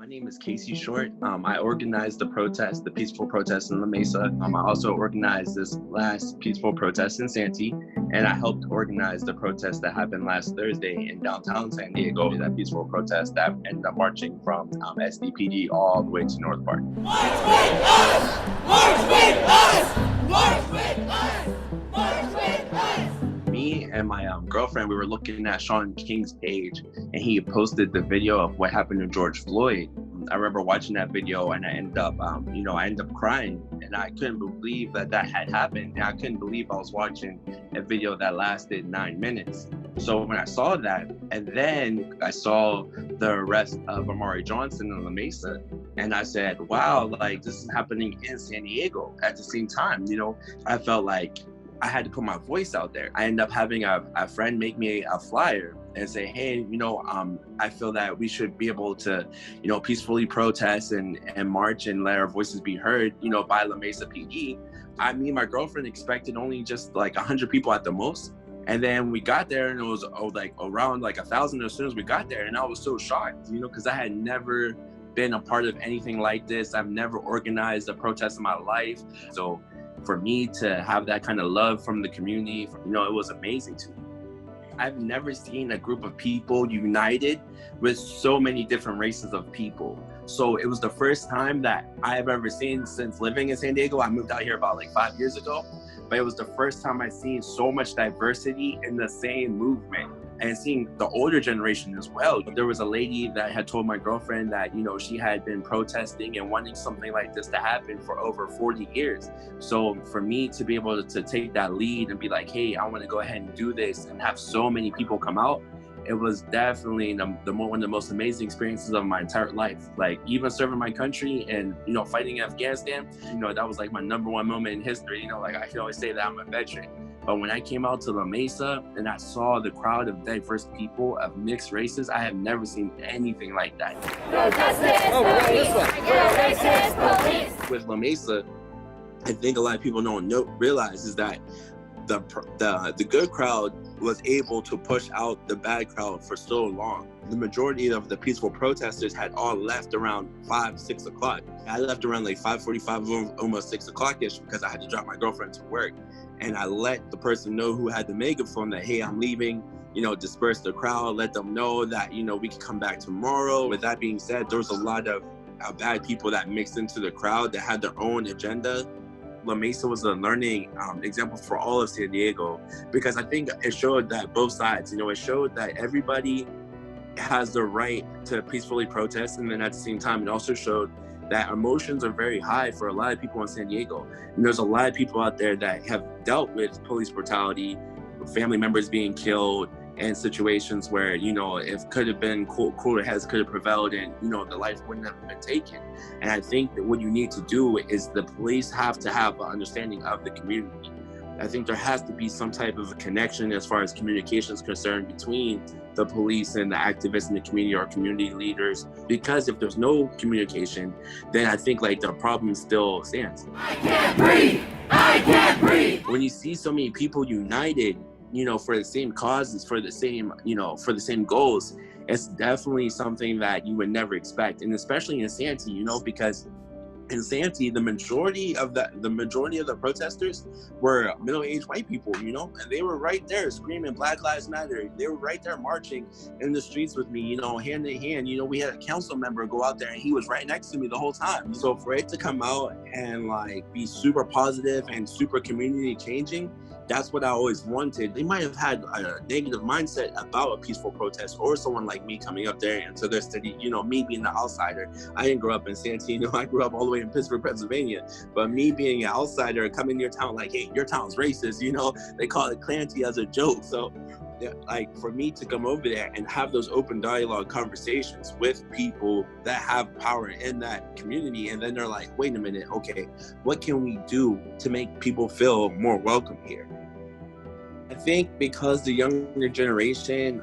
My name is Casey Short. I organized the protest, the peaceful protest in La Mesa. I also organized this last peaceful protest in Santee, and I helped organize the protest that happened last Thursday in downtown San Diego, that peaceful protest that ended up marching from SDPD all the way to North Park. March with us! March with us! March with us! March with us! Me and my girlfriend, we were looking at Shaun King's page, and he posted the video of what happened to George Floyd. I remember watching that video, and I ended up crying, and I couldn't believe that had happened. And I couldn't believe I was watching a video that lasted 9 minutes. So when I saw that, and then I saw the arrest of Army Johnson in La Mesa, and I said, wow, like this is happening in San Diego at the same time. I felt like I had to put my voice out there. I ended up having a friend make me a flyer and say, hey, I feel that we should be able to, peacefully protest and march and let our voices be heard, by La Mesa PD. Me and my girlfriend expected only just like 100 people at the most. And then we got there and it was like around like 1,000 as soon as we got there. And I was so shocked, because I had never been a part of anything like this. I've never organized a protest in my life. So for me to have that kind of love from the community, it was amazing to me. I've never seen a group of people united with so many different races of people. So it was the first time that I've ever seen since living in San Diego. I moved out here about like 5 years ago, but it was the first time I've seen so much diversity in the same movement. And seeing the older generation as well. There was a lady that had told my girlfriend that, she had been protesting and wanting something like this to happen for over 40 years. So for me to be able to take that lead and be like, hey, I want to go ahead and do this and have so many people come out, it was definitely one of the most amazing experiences of my entire life. Like even serving my country and, fighting in Afghanistan, that was like my #1 moment in history. Like I can always say that I'm a veteran. But when I came out to La Mesa and I saw the crowd of diverse people of mixed races, I have never seen anything like that. With La Mesa, I think a lot of people don't realize is that the good crowd was able to push out the bad crowd for so long. The majority of the peaceful protesters had all left around 5, 6 o'clock. I left around like 5:45, almost 6 o'clock-ish, because I had to drop my girlfriend to work. And I let the person know who had the megaphone that, hey, I'm leaving, disperse the crowd, let them know that, we can come back tomorrow. With that being said, there was a lot of bad people that mixed into the crowd that had their own agenda. La Mesa was a learning example for all of San Diego, because I think it showed that both sides, it showed that everybody has the right to peacefully protest. And then at the same time, it also showed that emotions are very high for a lot of people in San Diego. And there's a lot of people out there that have dealt with police brutality, family members being killed, and situations where, if could have been cooler heads could have prevailed and, the life wouldn't have been taken. And I think that what you need to do is the police have to have an understanding of the community. I think there has to be some type of a connection as far as communication is concerned between the police and the activists in the community or community leaders. Because if there's no communication, then I think like the problem still stands. I can't breathe! I can't breathe! When you see so many people united, for the same causes, for the same goals, it's definitely something that you would never expect. And especially in Santee, because in Santee, the majority of the protesters were middle-aged white people, and they were right there screaming Black Lives Matter. They were right there marching in the streets with me, hand in hand. We had a council member go out there and he was right next to me the whole time. So for it to come out and like be super positive and super community changing, that's what I always wanted. They might have had a negative mindset about a peaceful protest or someone like me coming up there into their city, me being the outsider. I didn't grow up in Santee, I grew up all the way in Pittsburgh, Pennsylvania. But me being an outsider coming to your town like, hey, your town's racist, they call it Clanty as a joke. So like for me to come over there and have those open dialogue conversations with people that have power in that community, and then they're like, wait a minute, okay, what can we do to make people feel more welcome here? I think because the younger generation,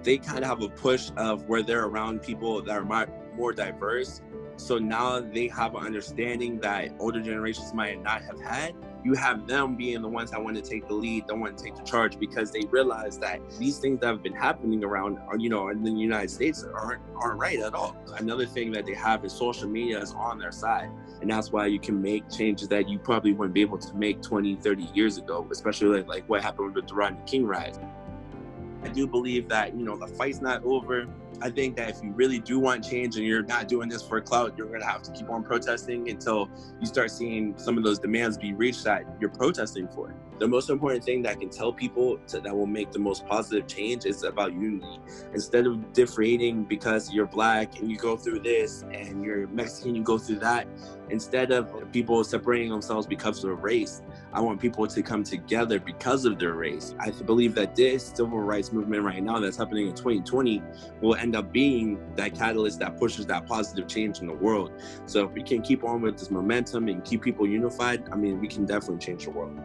they kind of have a push of where they're around people that are more diverse. So now they have an understanding that older generations might not have had. you have them being the ones that want to take the lead, don't want to take the charge, because they realize that these things that have been happening around, in the United States aren't right at all. Another thing that they have is social media is on their side. And that's why you can make changes that you probably wouldn't be able to make 20, 30 years ago, especially like what happened with the Rodney King riots. I do believe that, the fight's not over. I think that if you really do want change and you're not doing this for clout, you're going to have to keep on protesting until you start seeing some of those demands be reached that you're protesting for. The most important thing that I can tell people that will make the most positive change is about unity. Instead of differentiating because you're Black and you go through this, and you're Mexican, you go through that, instead of people separating themselves because of race, I want people to come together because of their race. I believe that this civil rights movement right now that's happening in 2020 will end up being that catalyst that pushes that positive change in the world. So if we can keep on with this momentum and keep people unified, we can definitely change the world.